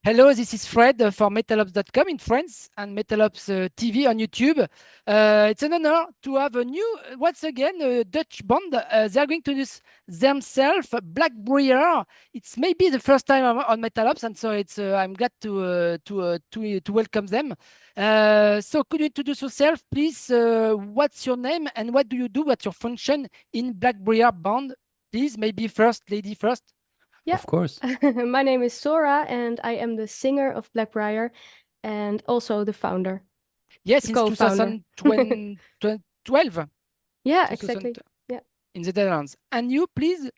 Hello, this is Fred for metalops.com in France and Metalops TV on YouTube. It's an honor to have a new, once again, a Dutch band. They're going to use themselves, Blackbriar. It's maybe the first time I'm on Metalops, and so I'm glad to welcome them. So could you introduce yourself, please? What's your name and what do you do? What's your function in Blackbriar band? Please, maybe first, lady first. Yeah, Of course. my name is Zora, and I am the singer of Blackbriar and also the founder, Yes, the since co-founder. 2012. Yeah, 2000 exactly. Yeah. in the Netherlands. And you, please?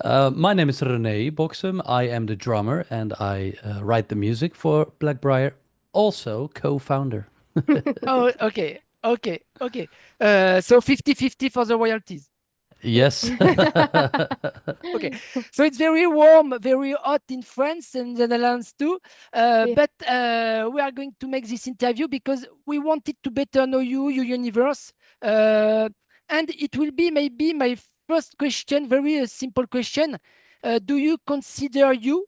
My name is René Boxem. I am the drummer and I write the music for Blackbriar, also co-founder. Oh, okay. Okay. Okay. So 50-50 for the royalties. Yes. Okay. So it's very warm, very hot in France and the Netherlands too. Yeah. But we are going to make this interview because we wanted to better know you, your universe. And it will be maybe my first question, very simple question. Do you consider you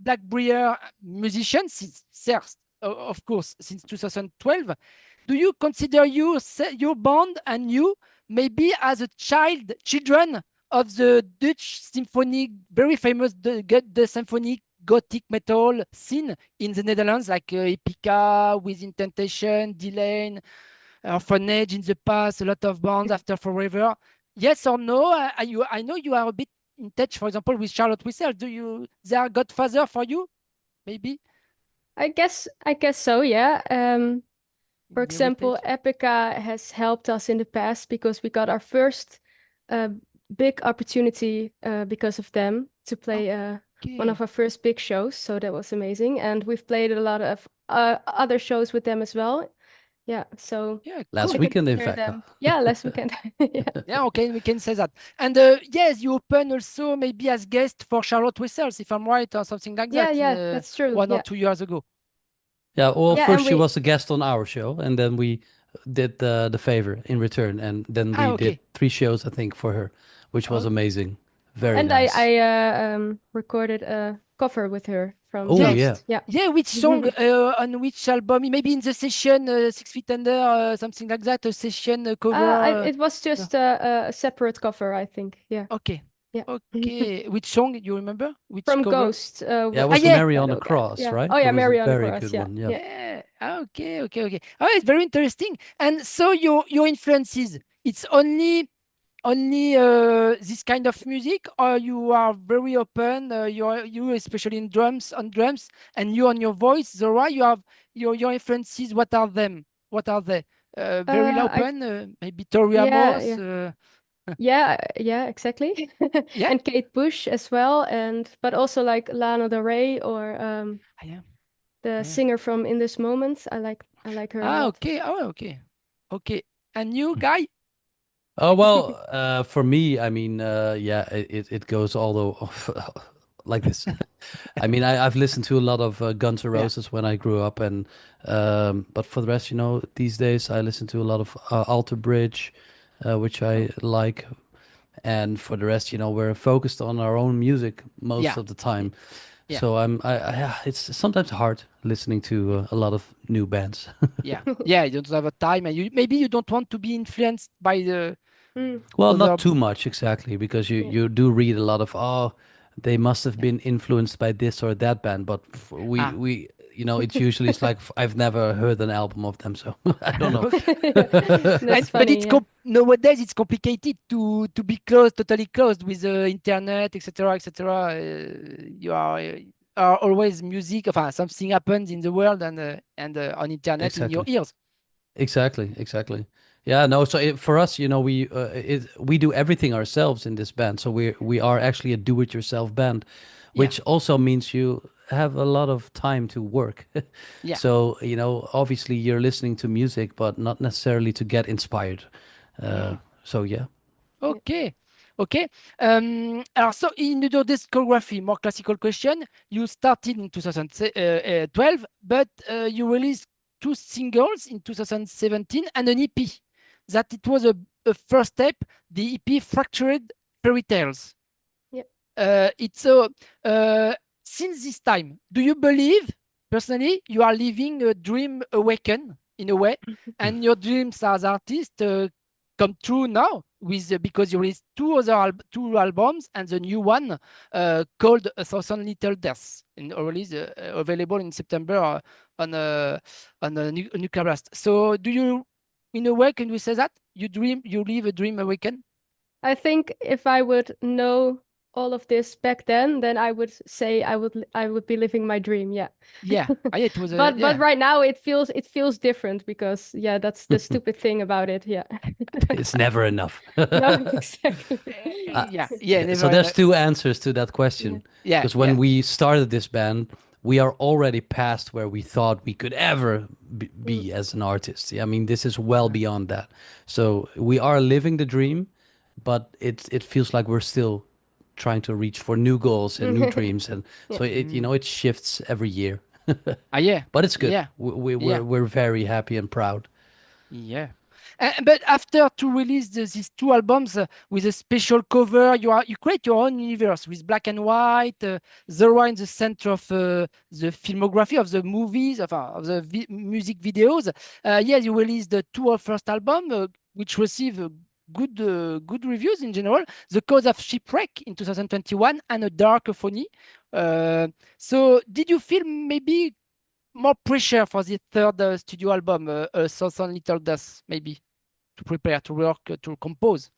Blackbriar musician since first, of course, since 2012? Do you consider your band and you maybe as a children of the Dutch symphony, very famous the symphonic gothic metal scene in the Netherlands, like Epica, Within Temptation, Delain, Orphanage in the past, a lot of bands after Forever. Yes or no? I know you are a bit in touch, for example, with Charlotte Wessels. Do you they are godfather for you? Maybe I guess so, yeah. For in example, heritage. Epica has helped us in the past because we got our first uh, big opportunity because of them to play one of Okay. our first big shows. So that was amazing. And we've played a lot of other shows with them as well. Yeah, so Yeah, Last I cool. weekend, in consider fact. them. Yeah, last weekend. Yeah. Yeah, okay, we can say that. And yes, you open also maybe as guest for Charlotte Wessels, if I'm right, or something like Yeah, that, in yeah, that's true. 1 or 2 years ago. Yeah, well, Yeah, and first she we was a guest on our show, and then we did the favor in return, and then we did Okay. 3 shows, I think, for her, which was Okay. amazing. Very and I nice. I recorded a cover with her from Oh Yeah. yeah. Ghost. Yeah. Yeah, which song on which album? Maybe in the session 6 Feet Under, something like that, a session cover. It was No. just a separate cover, I think. Yeah. Okay. Yeah. Okay. Which song you remember? Which From cover? Ghost, Yeah, it with was Yeah. Mary on the Shadow Guy. Cross, Yeah. right? Oh It yeah, was a Mary on the very Cross. good Yeah. one. Yeah. Yeah. Yeah. Okay. Okay. Okay. Oh, it's very interesting. And so your influences, it's only this kind of music, or you are very open? You especially in drums on drums, and you on your voice, Zora. You have your influences. What are them? What are they? Very I open. Maybe Tori yeah, Amos. yeah. Yeah, yeah, exactly. Yeah. And Kate Bush as well, and but also like Lana Del Rey or Yeah. the Yeah. singer from In This Moment. I like her a Ah. lot. Okay. Oh. Okay. Okay. And you, guy? Oh well, for me, I mean, yeah, it goes all the like this. I mean, I've listened to a lot of Guns N' Yeah. Roses when I grew up, and but for the rest, these days I listen to a lot of Alter Bridge, which I Oh. like, and for the rest, we're focused on our own music most Yeah. of the time. Yeah. So it's sometimes hard listening to a lot of new bands. Yeah. Yeah. You don't have a time, and maybe you don't want to be influenced by the Mm, Well, other. not too much exactly, because you yeah. you do read a lot of, oh, they must have been influenced by this or that band, but we Ah. we it's usually it's like I've never heard an album of them, so I don't know. Okay. That's But funny. Yeah. nowadays it's complicated to be closed, totally closed with the internet, etc., etc. You are always music. Something happens in the world and on internet in your Exactly. ears. Exactly. Yeah, no. So for us, we do everything ourselves in this band. So we are actually a do-it-yourself band, Yeah, which also means you have a lot of time to work. yeah, So obviously you're listening to music, but not necessarily to get inspired. Uh, yeah. so yeah. Yeah. Okay, okay. Alors, so in your discography, more classical question. You started in 2012, but you released two singles in 2017 and an EP. That it was a first step. The EP Fractured Fairytales. Yeah. It's a since this time, do you believe personally you are living a dream awaken in a way, and your dreams as artist come true now with because you released two albums and the new one called A Thousand Little Deaths in release available in September on a Nuclear Blast. So do you, in a way, can we say that you live a dream awaken? I think if I would know all of this back then I would say I would be living my dream. Yeah. Yeah, it was But right now it feels different because that's the stupid thing about it. Yeah. It's never enough. No, exactly. So there's two answers to that question. Yeah, Because when we started this band, we are already past where we thought we could ever be as an artist. I mean, this is well beyond that. So we are living the dream, but it feels like we're still trying to reach for new goals and new dreams, and so it shifts every year. But it's good. Yeah. We're very happy and proud. Yeah. But after to release these two albums with a special cover, you create your own universe with black and white, Zora in the center of the filmography of the movies, of the music videos. You released the two of first album, which received good reviews in general. The Cause of Shipwreck in 2021 and A Dark Euphony. So did you feel maybe more pressure for the third studio album, A Thousand Little Deaths, maybe, to prepare, to work, to compose?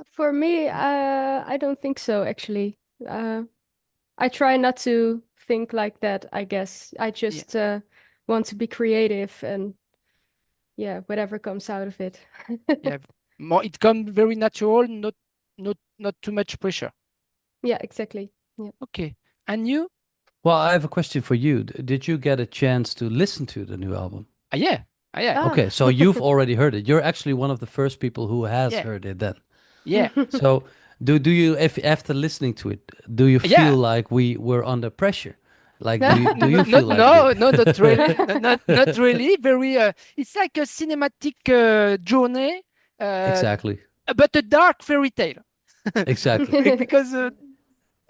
For me, I don't think so, actually. I try not to think like that, I guess. I just want to be creative and whatever comes out of it. It comes very natural, not too much pressure. Yeah, exactly. Yeah. Okay. And you? Well, I have a question for you. Did you get a chance to listen to the new album? Yeah. Okay, so you've already heard it. You're actually one of the first people who has heard it then. Yeah. So do you, if after listening to it, do you feel like we were under pressure? Like, do you feel like no, not really. not really. Very. It's like a cinematic journey. Exactly. But a dark fairy tale. Exactly. Because.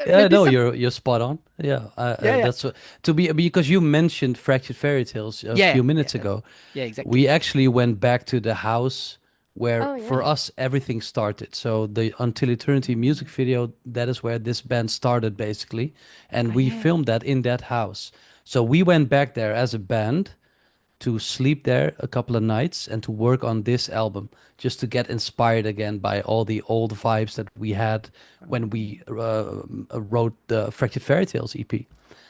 No, you're spot on. That's because you mentioned Fractured Fairytales a few minutes ago. Yeah, exactly. We actually went back to the house where for us everything started. So the Until Eternity music video, that is where this band started basically, and we filmed that in that house. So we went back there as a band to sleep there a couple of nights and to work on this album, just to get inspired again by all the old vibes that we had when we wrote the Fractured Fairytales EP.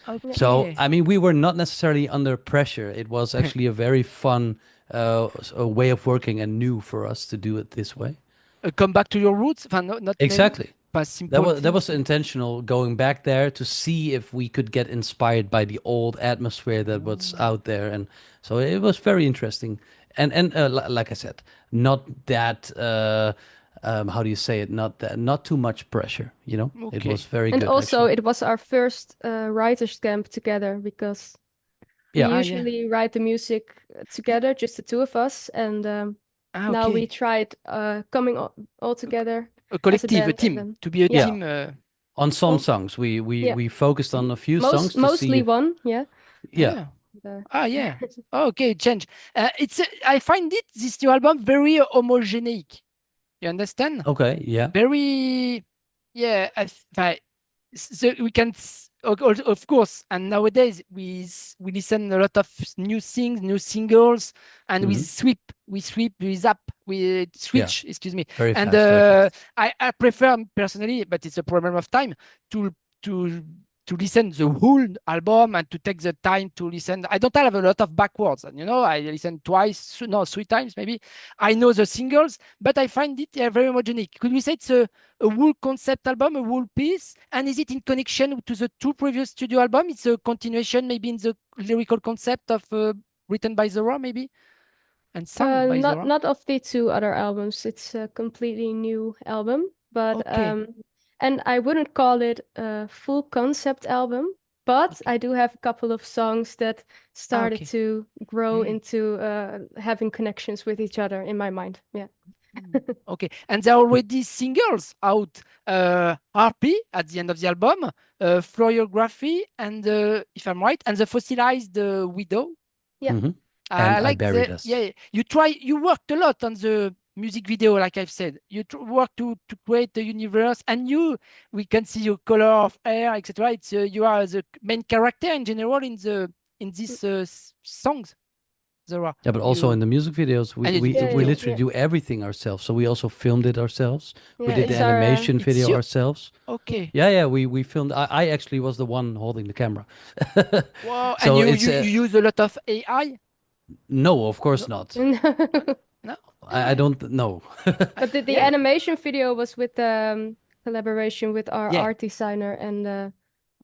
Okay. So, I mean, we were not necessarily under pressure. It was actually a very fun a way of working and new for us to do it this way. Come back to your roots? Not exactly. That was intentional, going back there to see if we could get inspired by the old atmosphere that was out there, and so it was very interesting. And like I said, not that how do you say it? Not too much pressure. You know, it was very good. And also, actually. it was our first writers' camp together because we usually write the music together, just the two of us, and now we tried coming all together. A collective, a team, to be a team. On some songs, we focused on a few songs. Mostly one, yeah. Okay, change. I find this new album very homogeneic. You understand? Okay, yeah. Very, so we can, of course, and nowadays we listen a lot of new things, new singles, and we switch, we zap, we switch. Excuse me. Very and fast. I prefer personally, but it's a problem of time to listen the whole album and to take the time to listen. I don't have a lot of backwards, and I listen three times maybe. I know the singles, but I find it very homogenic. Could we say it's a whole concept album, a whole piece? And is it in connection to the two previous studio albums? It's a continuation maybe in the lyrical concept of written by Zora maybe? And sung by Zora? Not of the two other albums. It's a completely new album, but and I wouldn't call it a full concept album, but I do have a couple of songs that started to grow into having connections with each other in my mind. Yeah. Okay, and there are already singles out. Harpy at the end of the album, Florography, and if I'm right, and the Fossilized Widow. Yeah. And I I like Buried the Us. you worked a lot on the music video, like I've said. You work to create the universe, and we can see your color of hair, etc. It's you are the main character in general in these songs, Zora. Yeah, but also in the music videos, we And we, it's we video. literally do everything ourselves. So we also filmed it ourselves. We Yeah, did the it's our animation It's video you. ourselves. Okay. Yeah, we filmed. I actually was the one holding the camera. Wow. And So it's you use a lot of AI? no, of course No? not. No? I don't know. But the Yeah. animation video was with collaboration with our Yeah. art designer and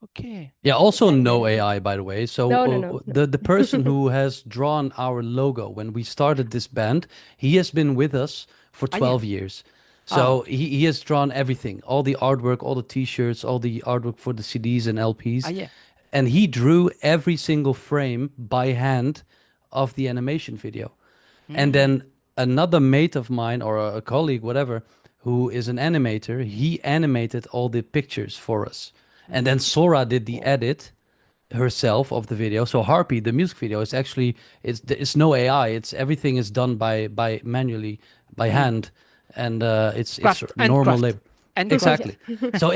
Okay. Yeah, also no animator. AI, by the way. So No. the person who has drawn our logo when we started this band, he has been with us for Ah, yeah. 12 years. Ah, So okay. he has drawn everything, all the artwork, all the t-shirts, all the artwork for the CDs and Ah, LPs. yeah. And he drew every single frame by hand of the animation video. And Mm. then another mate of mine or a colleague, whatever, who is an animator, he animated all the pictures for us. And then Sora did the edit herself of the video. So Harpy, the music video, is actually it's no AI. It's everything is done by manually by hand, and it's Craft and normal craft labor. and craft. Exactly. So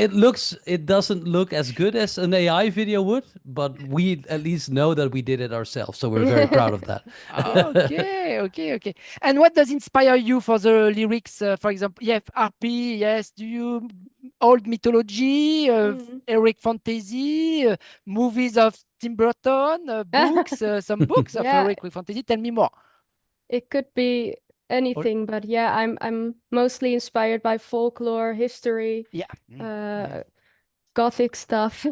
it doesn't look as good as an AI video would, but we at least know that we did it ourselves. So we're very proud of that. Okay. And what does inspire you for the lyrics? For example, yeah, RP, yes. Do you old mythology, Eric fantasy, movies of Tim Burton, books, some books of Yeah, Eric fantasy? Tell me more. it could be anything, but yeah, I'm mostly inspired by folklore, history, Yeah. gothic stuff.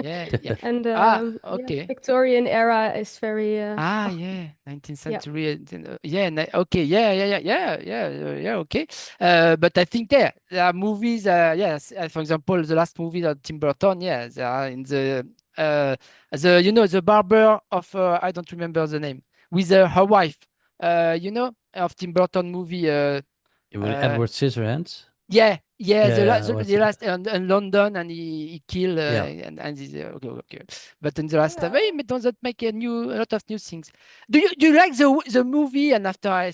Yeah. And Okay. Victorian era is very Yeah, 19th yeah. century. Okay, okay. But I think there are movies. Yes, for example, the last movie of Tim Burton. Yeah, they are in the barber of I don't remember the name with her wife. Of Tim Burton movie. With Uh, Edward Scissorhands. yeah, Yeah, the last in London, and he killed yeah. and he's okay. But in the last time, Yeah. he doesn't make a lot of new things. Do you like the movie? And after I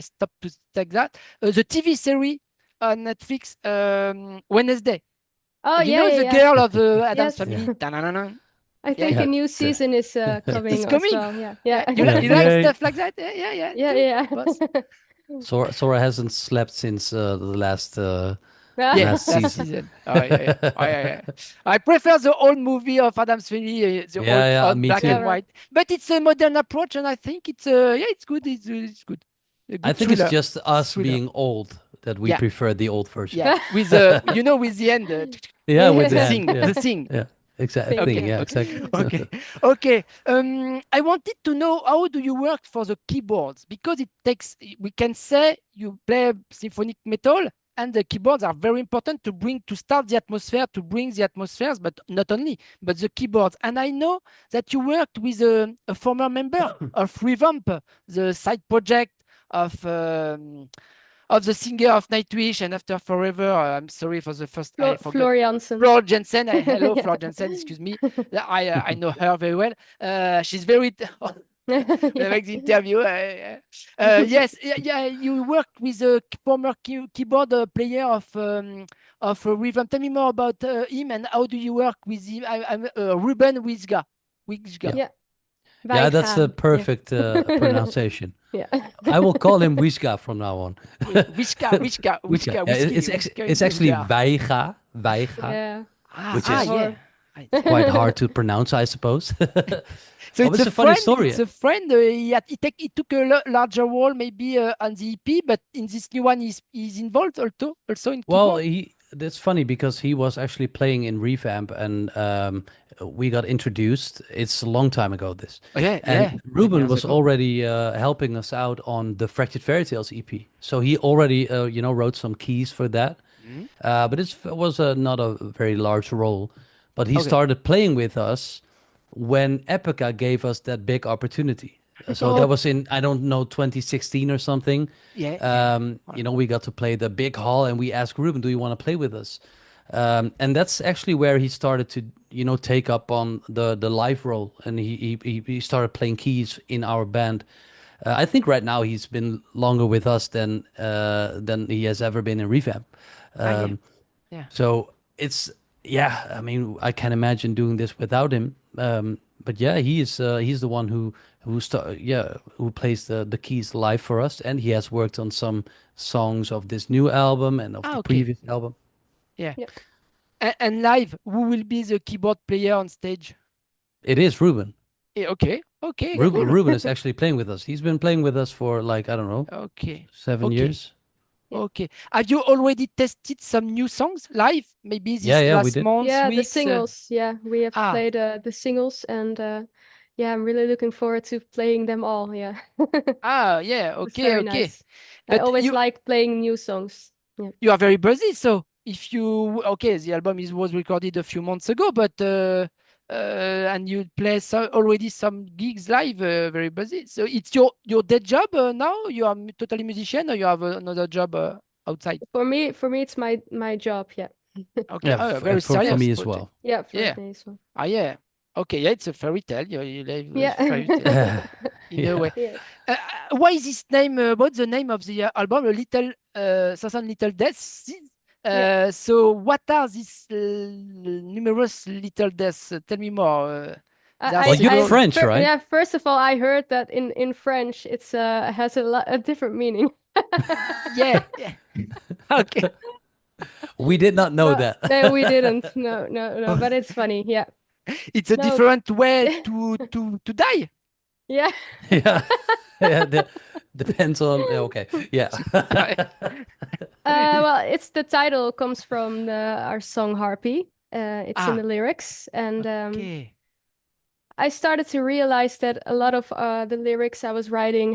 stopped to take that the TV series on Netflix, Wednesday. Oh You yeah, know yeah, the yeah. girl of Adam's Yes. Family. Ta-na-na-na. I Yeah, think yeah. a new It's, season is It's coming as coming. well. Yeah. Yeah, Yeah. you like yeah. stuff like that? Yeah. Yeah, Too, yeah. boss. Sora hasn't slept since the last Yeah, last last season. season. Yeah. I prefer the old movie of Adam's Family, the old Me black too. and right. white. But it's a modern approach, and I think it's it's good. It's good. A I good think it's thriller. just us Thriller. being old that we Yeah. prefer the old version. Yeah, with with the end, Yeah, with the the thing, hand. Yeah, the thing. yeah, exactly. Thing, Thing. yeah. Yeah, exactly. Okay. I wanted to know how do you work for the keyboards, because it takes. We can say you play symphonic metal, and the keyboards are very important to start the atmosphere, to bring the atmospheres, but not only, but the keyboards. And I know that you worked with a former member of REVAMP, the side project of the singer of Nightwish and After Forever. I'm sorry for the first. I forgot. Flor Jansen. Flor Jensen. Hello, Yeah. Flor Jensen. Excuse me. I know her very well. She's very. Make the interview. Yes, yeah. You worked with a former keyboard player of Rhythm. Tell me more about him, and how do you work with him? I'm Ruben Wijga. Yeah. Yeah, that's the Wijga. perfect pronunciation. Yeah. I will call him Wijga from now on. Wijga. Yeah, it's actually Wijga, Yeah. which Ah, is yeah. quite hard to pronounce, I suppose. So Oh, it's a funny friend. story. It's a friend. He took a larger role maybe on the EP, but in this new one, he's involved also in Well, keyboard. that's funny because he was actually playing in Revamp, and we got introduced. It's a long time ago, this. Yeah, And 10 Ruben years was ago. already helping us out on the Fractured Fairytales EP. So he already, wrote some keys for that. Mhm. But it was not a very large role. But he Okay. started playing with us when Epica gave us that big opportunity. So that was in, I don't know, 2016 or something. Yeah. You know, we got to play the big hall, and we asked Ruben, "Do you want to play with us?" And that's actually where he started to, you know, take up on the live role, and he started playing keys in our band. I think right now he's been longer with us than he has ever been in Revamp. Yeah. Um, so it's, yeah, I mean, I can't imagine doing this without him. But yeah, he's the one who plays the keys live for us, and he has worked on some songs of this new album and of the Okay. previous album. Yeah. Yep. And live, who will be the keyboard player on stage? It is Ruben. Okay. Yeah. Cool. Ruben is actually playing with us. He's been playing with us for like, I don't know, Okay. 7 years. Yeah. Okay. Have you already tested some new songs live? Maybe this Yeah, we last did. month, Yeah, the weeks? singles. Yeah, we have played the singles, and yeah, I'm really looking forward to playing them all. Yeah. Yeah. It's very Okay. nice. I But always like playing new songs. Yeah. you are very busy, so if you the album was recorded a few months ago, but and you play already some gigs live, very busy. So it's your day job now. You are totally musician, or you have another job outside? For me, it's my job. Yeah. Okay, Yeah, very for serious me as project. well. Yeah, for Yeah. me as well. Yeah. Okay, yeah, it's a fairy tale. You live a Yeah. fairy tale in a way. Yeah. Why is this name? What's the name of the album? A little, Thousand Little Deaths. Yeah. So what are these numerous little deaths? Tell me more. There are Well, you're several. French, right? Yeah, first of all, I heard that in French it's has a different meaning. Yeah. Okay. We did not know that. No, we didn't. No. But it's funny. Yeah. It's a different way to die. Yeah. Yeah. Yeah. Depends on. Okay. Yeah. Well, it's the title comes from our song Harpy. It's in the lyrics, and Okay. I started to realize that a lot of the lyrics I was writing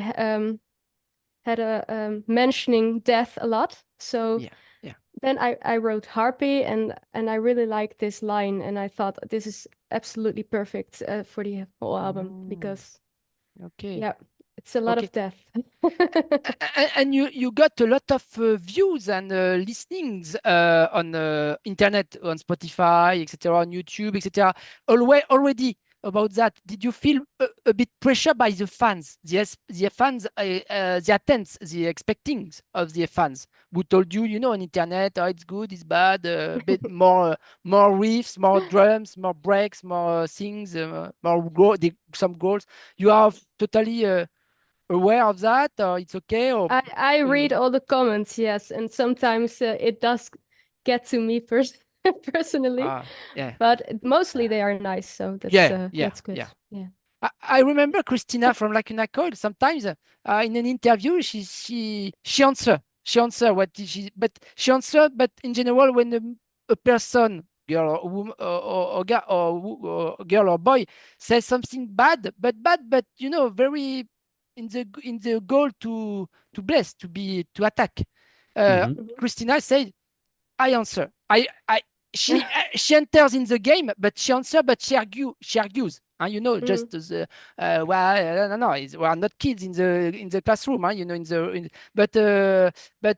had a mentioning death a lot. So Yeah. then I wrote Harpy, and I really liked this line, and I thought this is absolutely perfect for the whole album because Okay. yeah, it's a lot of death. And you got a lot of views and listenings on internet, on Spotify, etc., on YouTube, etc. Already about that, did you feel a bit pressure by the fans, the fans, the attempts, the expectings of the fans who told you, on internet, oh, it's good, it's bad, a bit more riffs, more drums, more breaks, more things, some goals. You are totally aware of that, or it's okay? Or I read all the comments, yes, and sometimes it does get to me personally, yeah. but mostly they are nice, so that's good. Yeah. I remember Christina from Lacuna Coil. Sometimes in an interview, she answer she answer, but in general, when a person, girl or woman, or girl or boy, says something bad, but very in the goal to bless, to attack. Christina said, I answer. She enters in the game, but she answers, but she argues. Just the well, no, we are not kids in the classroom, but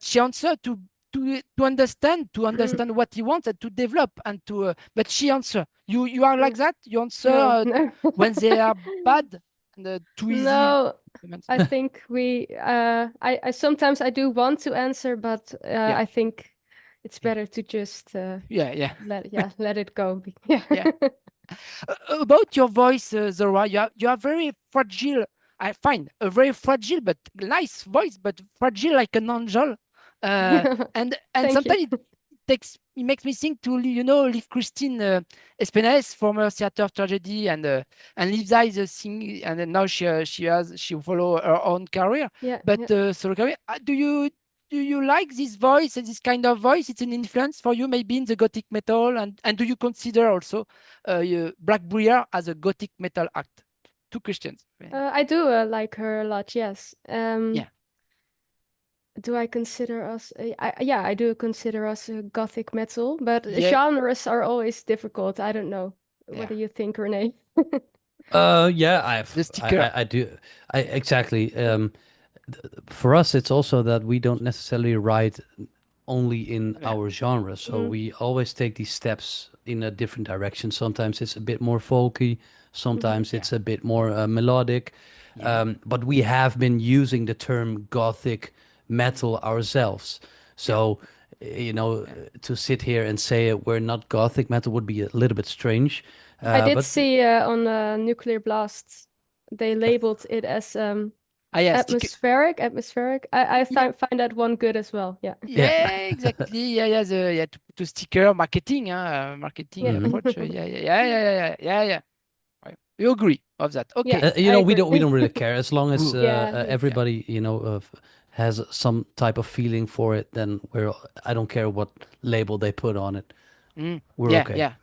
she answers to understand what he wants and to develop and to. But she answer. You are like that. You answer No. when they are bad and too easy. No, I think I sometimes I do want to answer, but I think it's better to just let it go. Yeah. About your voice, Zora, you are very fragile. I find a very fragile but nice voice, but fragile like an angel. And sometimes it makes me think to leave Christine Espenes, former theater tragedy, and Liv Zai sing, and then now she follow her own career. Solo career. Do you like this voice and this kind of voice? It's an influence for you, maybe in the gothic metal, and do you consider also Blackbriar as a gothic metal act? Two questions. I do like her a lot. Yes. Do I consider us? I do consider us gothic metal, but genres are always difficult. I don't know. What do you think, René? Yeah, The sticker. I do. Exactly. For us, it's also that we don't necessarily write only in Yeah. our genre. So we always take these steps in a different direction. Sometimes it's a bit more folky, sometimes it's a bit more melodic. Yeah. But we have been using the term gothic metal ourselves. So, to sit here and say we're not gothic metal would be a little bit strange. I did But see on Nuclear Blast, they labeled it as Yes, atmospheric. I find that one good as well. Yeah. yeah. yeah, exactly. Yeah, to sticker marketing, marketing Yeah. approach. Yeah. Right. You agree of that? Yeah, Okay. I We agree. don't really care as long as Good. Yeah. everybody has some type of feeling for it. Then I don't care what label they put on it. We're okay. Yeah.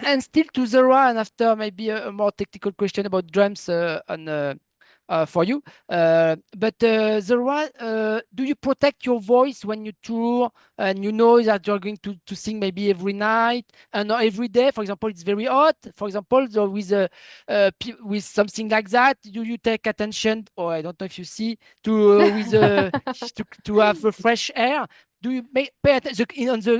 And still to Zora, and after maybe a more technical question about drums for you. But Zora, do you protect your voice when you tour and you know that you're going to sing maybe every night and not every day? For example, it's very hot. For example, so with something like that, do you take attention? Or I don't know if you see to with to have a fresh air. Do you pay attention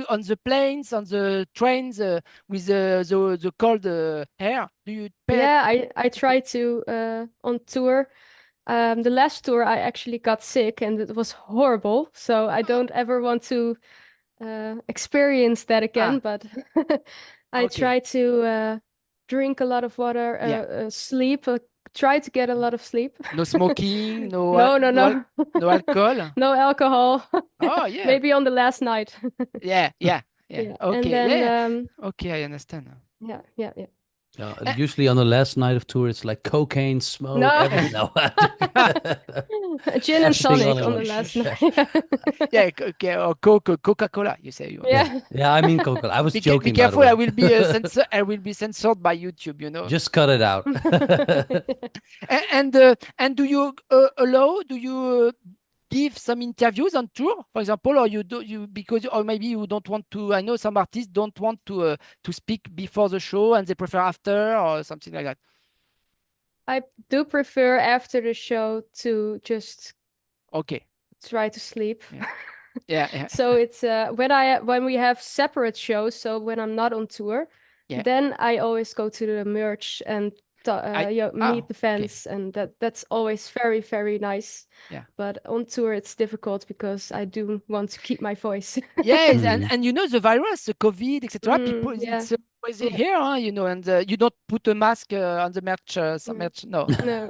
on the planes, on the trains with the cold air? Do you pay? Yeah, I try to on tour. The last tour I actually got sick and it was horrible. So I don't ever want to experience that again. But I Okay. try to drink a lot of water, sleep, try to get a lot of sleep. No smoking, No. no alcohol. No alcohol. Oh yeah, Maybe on the last night. yeah. Yeah. And Okay, then yeah. Okay, I understand. yeah. Usually on the last night of tour, it's like cocaine, smoke, No. everything. No, Gin and everything all tonic in on one. the last night. Yeah, okay, or Coca-Cola. You say you. Yeah. Yeah, I mean Coca-Cola. I was Be joking, by the careful. I way. will be censored. I will be censored by YouTube. Just cut it out. And do you allow? Do you give some interviews on tour, for example, or you because or maybe you don't want to? I know some artists don't want to speak before the show and they prefer after or something like that. I do prefer after the show to just Okay. try to sleep. Yeah. So it's when we have separate shows, so when I'm not on tour, Yeah. then I always go to the merch and meet the fans, okay. and that's always very, very nice. Yeah. But on tour it's difficult because I do want to keep my voice. Yes, and the virus, the COVID, etc. People, Yeah. it's always here, and you don't put a mask on the merch. Some merch, no, No.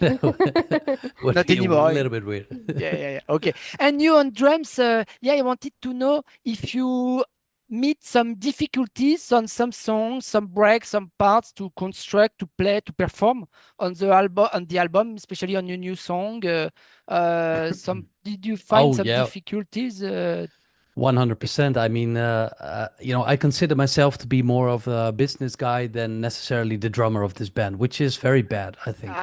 Would not be anymore. a little bit weird. Yeah. Okay. And you on drums, I wanted to know if you meet some difficulties on some songs, some breaks, some parts to construct, to play, to perform on the album, especially on your new song. Did you find some difficulties? 100%. I mean, I consider myself to be more of a business guy than necessarily the drummer of this band, which is very bad, I think.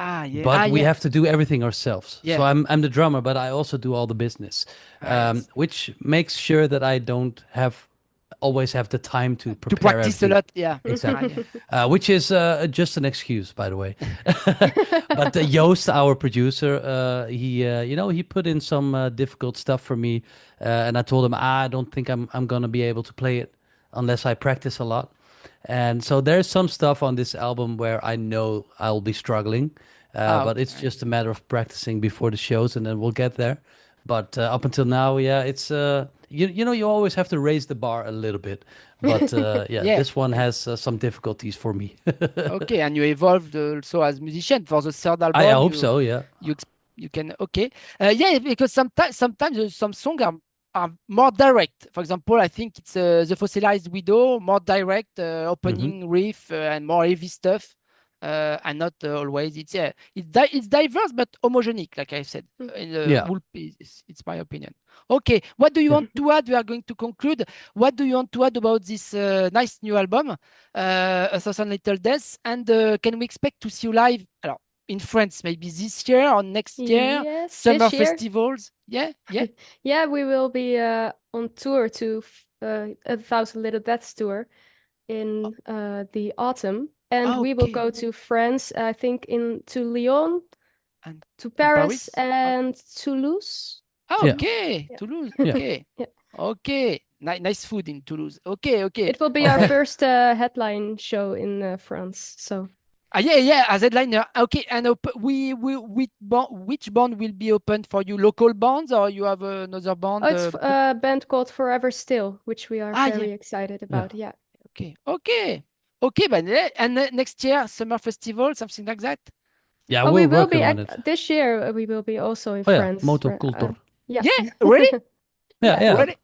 But we have to do everything ourselves. Yeah. So I'm the drummer, but I also do all the business, Yes. which makes sure that I don't always have the time to prepare practice everything. a lot. Yeah, Exactly. Which is just an excuse, by the way. But Joost, our producer, he put in some difficult stuff for me, and I told him I don't think I'm gonna be able to play it unless I practice a lot. And so there's some stuff on this album where I know I'll be struggling, but it's just a matter of practicing before the shows, and then we'll get there. But up until now, it's you always have to raise the bar a little bit. But this one has some difficulties for me. Okay, and you evolved also as musician for the third album. I hope so. Yeah. You can because sometimes some songs are more direct. For example, I think it's the Fossilized Widow, more direct opening riff and more heavy stuff. And not always. It's diverse but homogenic, like I said. It's my opinion. Okay, what do you want to add? We are going to conclude. What do you want to add about this nice new album, A Thousand Little Deaths? And can we expect to see you live? In France, maybe this year or next year? Yes, Summer this year. festivals? Yeah. Yeah, we will be on tour to A Thousand Little Deaths tour in the autumn. and we will Okay. go to France, I think to Lyon, And to in Paris, Paris? and Toulouse. Yeah. Okay. Yeah. Toulouse. Yeah. Okay. Yeah. Okay. Nice food in Toulouse. Okay. Okay. It will be our Okay. first headline show in France. So Yeah, as headliner. Okay, and which band will be open for you? Local bands or you have another band? it's a band called Forever Still, which we are very Yeah. excited about. Yeah. Okay. But next year summer festival, something like that. Yeah, Oh, we're we will working be on it. this year. We will be also in Oh yeah, France. Motocultor. Yeah. Yeah, really? Yeah. Really?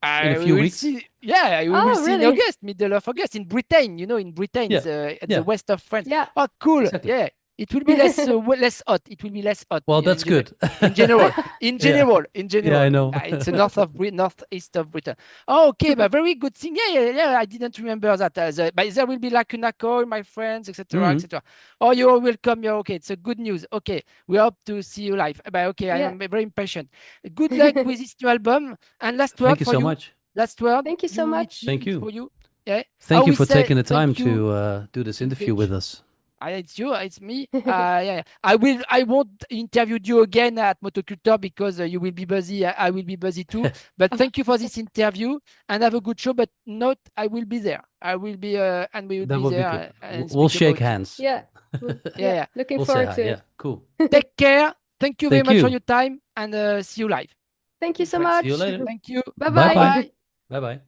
In a few we will weeks. see. Yeah, we will Oh, see in really? August, middle of August, in Britain. In Britain, Yeah. at Yeah. the west of France. Yeah. Oh, cool. Exactly. Yeah, it will be less less hot. It will be less hot. Well, that's good. In general. In Yeah. general. Yeah, I know. It's the northeast of Britain. Oh, okay, but very good thing. Yeah. I didn't remember that. But there will be like an accord, my friends, etc., Mhm. etc. Oh, you're welcome. Yeah, okay, it's a good news. Okay, we hope to see you live. But okay, I Yeah. am very impatient. Good luck with this new album. And last word Thank you for so you. much. Last word. Thank you so much. Thank you. For you. Yeah. Thank you we for say taking the time thank you. to do this interview with us. It's you, it's me. Yeah. I won't interview you again at Motocultor because you will be busy. I will be busy too. But thank you for this interview and have a good show. But not, I will be there. I will be, and we will That be would be there. good. And We'll speak shake about you. hands. Yeah. Yeah. Looking We'll say forward hi. to Yeah, it. cool. Take care. Thank you very Thank much for you. your time and see you live. Thank you so France. much. See you later. Thank you. Bye-bye. Bye-bye. Bye. Bye-bye.